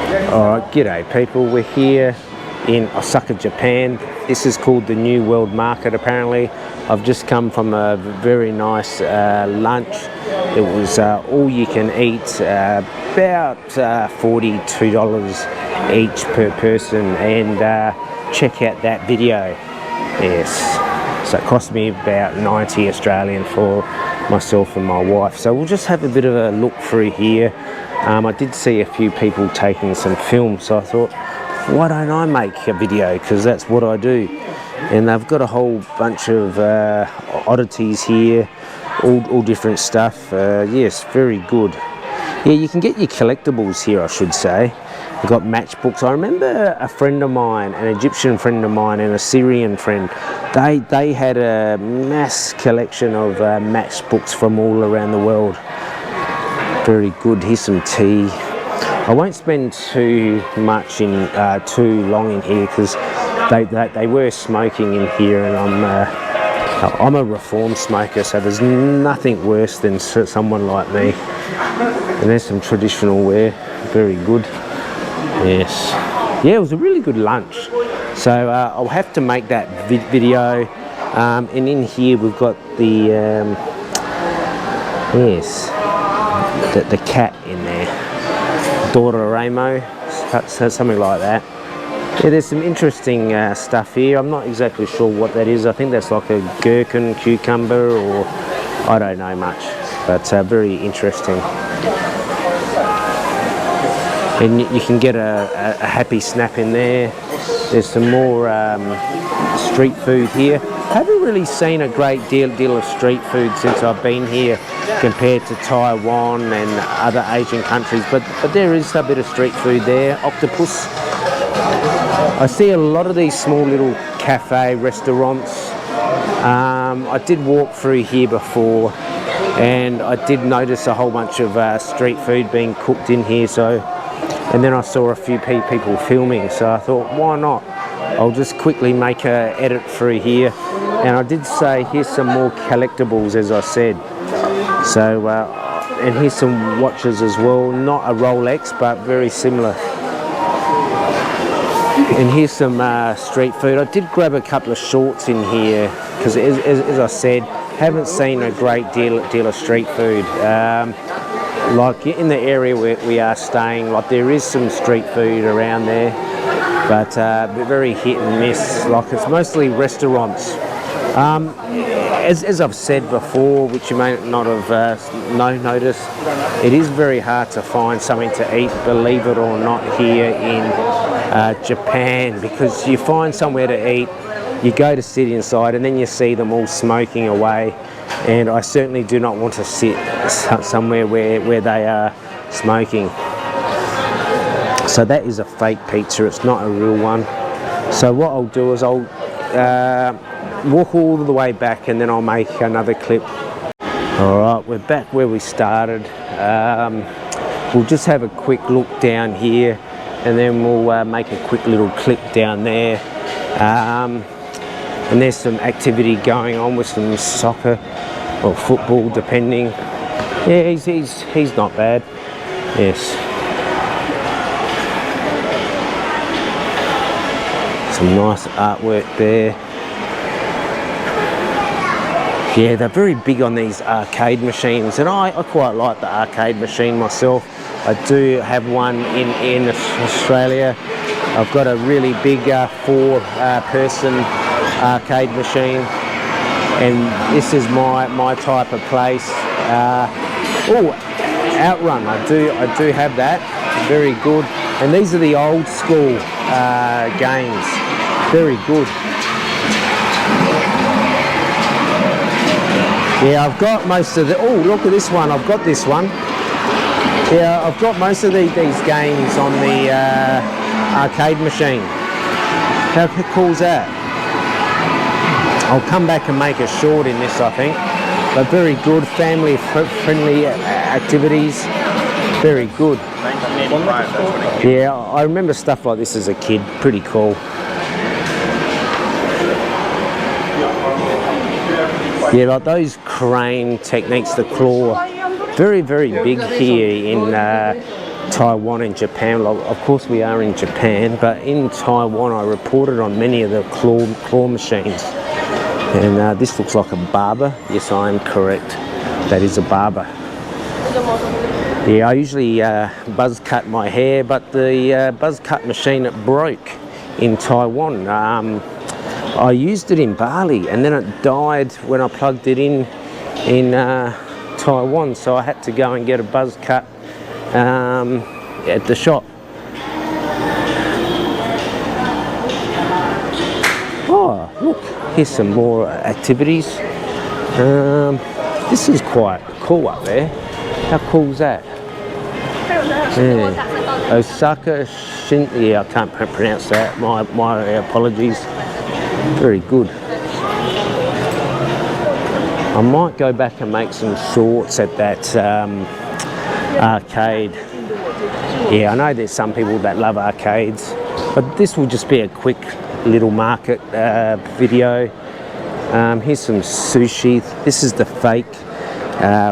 Alright, g'day people, we're here in Osaka, Japan. This is called the New World Market apparently. I've just come from a very nice lunch. It was all you can eat, about $42 each per person, and check out that video. Yes, so it cost me about 90 Australian for myself and my wife. So we'll just have a bit of a look through here. I did see a few people taking some film, so I thought, why don't I make a video, because that's what I do. And they've got a whole bunch of oddities here, all different stuff. Yes, very good. Yeah, you can get your collectibles here, I should say. They've got matchbooks. I remember a friend of mine, an Egyptian friend of mine and a Syrian friend, they had a mass collection of matchbooks from all around the world. Very good. Here's some tea. I won't spend too much in too long in here, because they were smoking in here, and I'm a reformed smoker, so there's nothing worse than someone like me. And there's some traditional wear. Very good. Yes. Yeah, it was a really good lunch. So I'll have to make that video. And in here we've got the yes, the cat in there, Doraremo, something like that. Yeah, there's some interesting stuff here. I'm not exactly sure what that is. I think that's like a gherkin, cucumber, or I don't know much, but very interesting. And you can get a happy snap in there. There's some more street food here. I haven't really seen a great deal of street food since I've been here, compared to Taiwan and other Asian countries, but there is a bit of street food there. Octopus. I see a lot of these small little cafe restaurants. I did walk through here before, and I did notice a whole bunch of street food being cooked in here. And then I saw a few people filming, so I thought, why not? I'll just quickly make an edit through here. And I did say, here's some more collectibles, as I said. So, and here's some watches as well. Not a Rolex, but very similar. And here's some street food. I did grab a couple of shorts in here, because as I said, haven't seen a great deal of street food. Like in the area where we are staying, like there is some street food around there, but very hit and miss. Like it's mostly restaurants. As I've said before, which you may not have noticed, it is very hard to find something to eat, believe it or not, here in Japan, because you find somewhere to eat, you go to sit inside, and then you see them all smoking away. And I certainly do not want to sit somewhere where they are smoking. So that is a fake pizza, it's not a real one. So what I'll do is I'll walk all the way back, and then I'll make another clip. Alright, we're back where we started. We'll just have a quick look down here, and then we'll make a quick little clip down there. And there's some activity going on with some soccer or football, depending. Yeah, he's not bad. Yes. Some nice artwork there. Yeah, they're very big on these arcade machines, and I quite like the arcade machine myself. I do have one in Australia. I've got a really big four-person arcade machine, and this is my type of place. Oh, Outrun, I do have that. Very good. And these are the old school games. Very good. Yeah, I've got most of the... Oh, look at this one. I've got this one. Yeah, I've got most of these games on the arcade machine. How cool is that? I'll come back and make a short in this, I think. But very good, family-friendly activities. Very good. 1985, that's when it came. Yeah, I remember stuff like this as a kid. Pretty cool. Yeah, like those crane techniques, the claw, very, very big here in Taiwan and Japan. Well, of course we are in Japan, but in Taiwan I reported on many of the claw machines. And this looks like a barber. Yes, I am correct. That is a barber. Yeah, I usually buzz cut my hair, but the buzz cut machine, it broke in Taiwan. I used it in Bali, and then it died when I plugged it in Taiwan, so I had to go and get a buzz cut at the shop. Oh, look, here's some more activities. This is quite cool up there. How cool is that? Yeah. Osaka, yeah, I can't pronounce that. My apologies. Very good. I might go back and make some shorts at that arcade. Yeah, I know there's some people that love arcades, but this will just be a quick little market video. Here's some sushi. This is the fake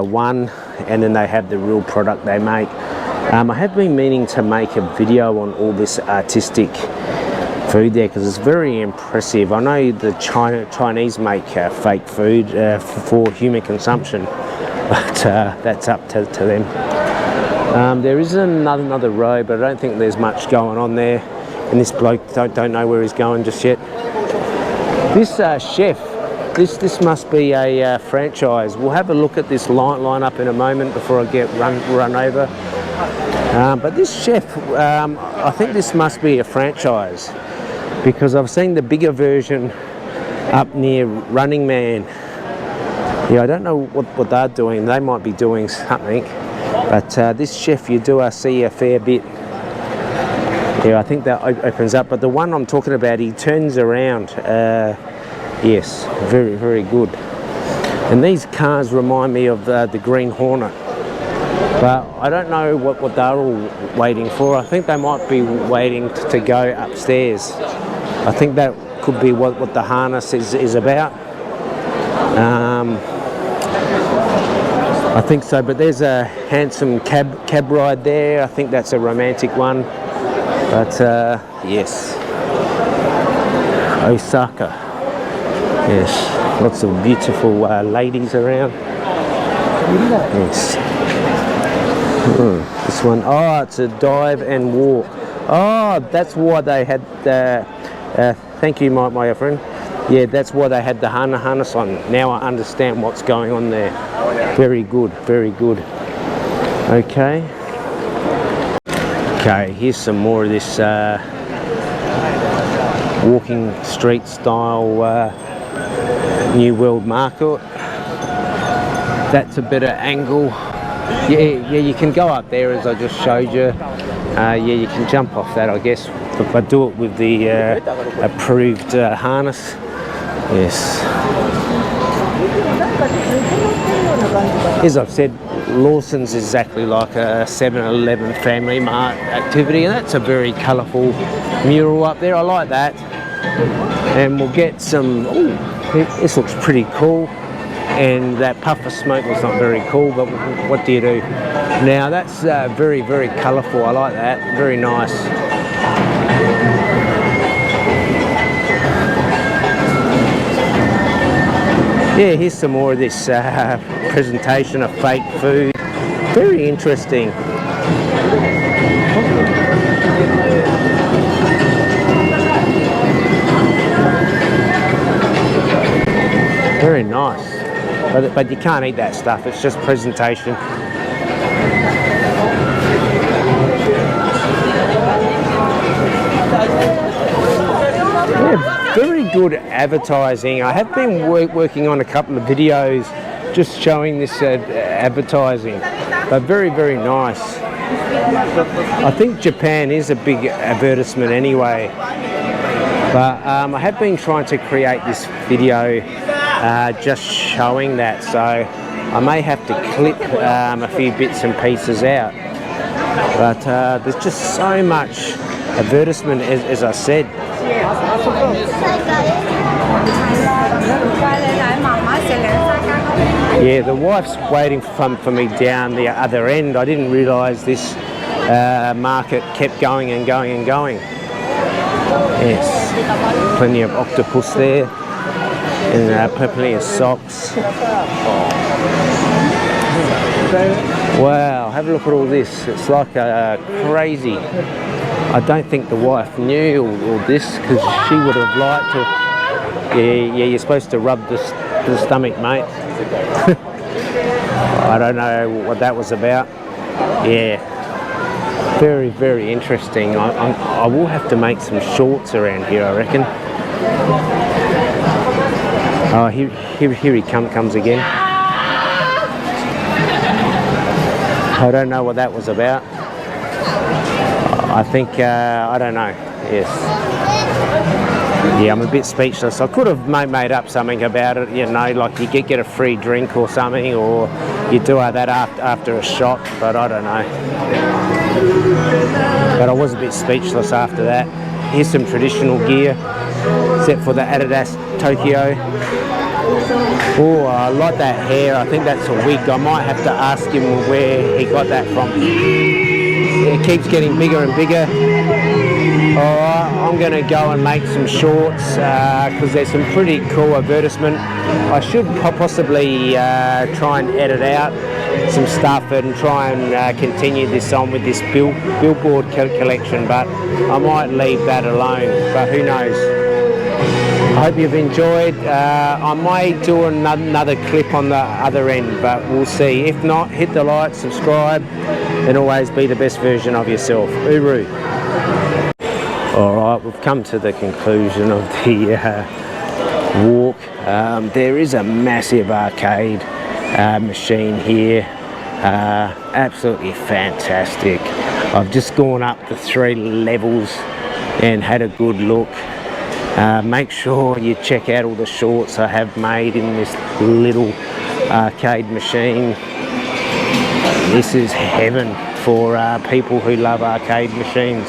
one, and then they have the real product they make. I have been meaning to make a video on all this artistic food there because it's very impressive. I know the Chinese make fake food for human consumption, but that's up to them. There is another row, but I don't think there's much going on there. And this bloke, don't know where he's going just yet. This chef, this must be a franchise. We'll have a look at this line up in a moment before I get run over. But this chef, I think this must be a franchise because I've seen the bigger version up near Running Man. Yeah, I don't know what they're doing. They might be doing something, but this chef you do see a fair bit. Yeah, I think that opens up, but the one I'm talking about, he turns around. Yes, very, very good. And these cars remind me of the Green Hornet. But I don't know what they're all waiting for. I think they might be waiting to go upstairs. I think that could be what the harness is about. I think so, but there's a handsome cab ride there. I think that's a romantic one. But yes, Osaka. Yes, lots of beautiful ladies around. Yes. This one, oh, it's a dive and walk. Oh, that's why they had thank you, my friend. Yeah, that's why they had the harness on. Now I understand what's going on there. Very good, very good. Okay. Okay, here's some more of this walking street style New World Market. That's a better angle. Yeah, you can go up there as I just showed you. Yeah, you can jump off that, I guess, but do it with the approved harness. Yes. As I've said, Lawson's is exactly like a 7-Eleven Family Mart activity, and that's a very colourful mural up there. I like that. And we'll get some. Ooh, this looks pretty cool. And that puff of smoke was not very cool, but what do you do? Now that's very, very colourful. I like that. Very nice. Yeah, here's some more of this presentation of fake food. Very interesting. Very nice. But you can't eat that stuff, it's just presentation. Yeah, very good advertising. I have been working on a couple of videos just showing this advertising, but very, very nice. I think Japan is a big advertisement anyway, but I have been trying to create this video just showing that, so I may have to clip a few bits and pieces out, but there's just so much advertisement, as I said. Yeah, the wife's waiting for me down the other end. I didn't realise this market kept going and going and going. Yes, plenty of octopus there, and plenty of socks. Wow, have a look at all this. It's like crazy. I don't think the wife knew all this, because she would have liked to. Yeah, you're supposed to rub the stomach, mate. I don't know what that was about. Yeah, very, very interesting. I will have to make some shorts around here, I reckon. Oh, here he comes again. I don't know what that was about. I think, I don't know, yes. Yeah, I'm a bit speechless. I could have made up something about it, you know, like you get a free drink or something, or you do that after a shot, but I don't know. But I was a bit speechless after that. Here's some traditional gear, except for the Adidas Tokyo. Oh, I like that hair. I think that's a wig. I might have to ask him where he got that from. It keeps getting bigger and bigger. Alright, I'm going to go and make some shorts because there's some pretty cool advertisement. I should possibly try and edit out some stuff and try and continue this on with this billboard collection, but I might leave that alone, but who knows. I hope you've enjoyed. I might do another clip on the other end, but we'll see. If not, hit the like, subscribe, and always be the best version of yourself. Uru. Alright, we've come to the conclusion of the walk. There is a massive arcade machine here. Absolutely fantastic. I've just gone up the 3 levels and had a good look. Make sure you check out all the shorts I have made in this little arcade machine. This is heaven for people who love arcade machines.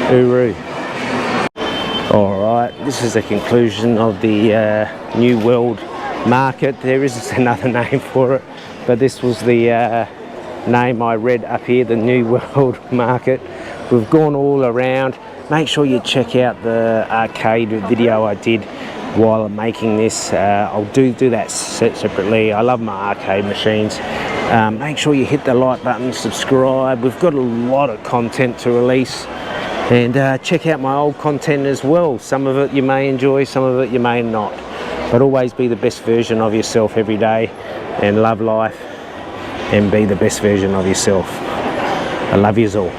Uru. Alright, this is the conclusion of the New World Market. There is another name for it, but this was the name I read up here, the New World Market. We've gone all around. Make sure you check out the arcade video I did while I'm making this. I'll do that separately. I love my arcade machines. Make sure you hit the like button, subscribe. We've got a lot of content to release. And check out my old content as well. Some of it you may enjoy, some of it you may not. But always be the best version of yourself every day, and love life and be the best version of yourself. I love yous all.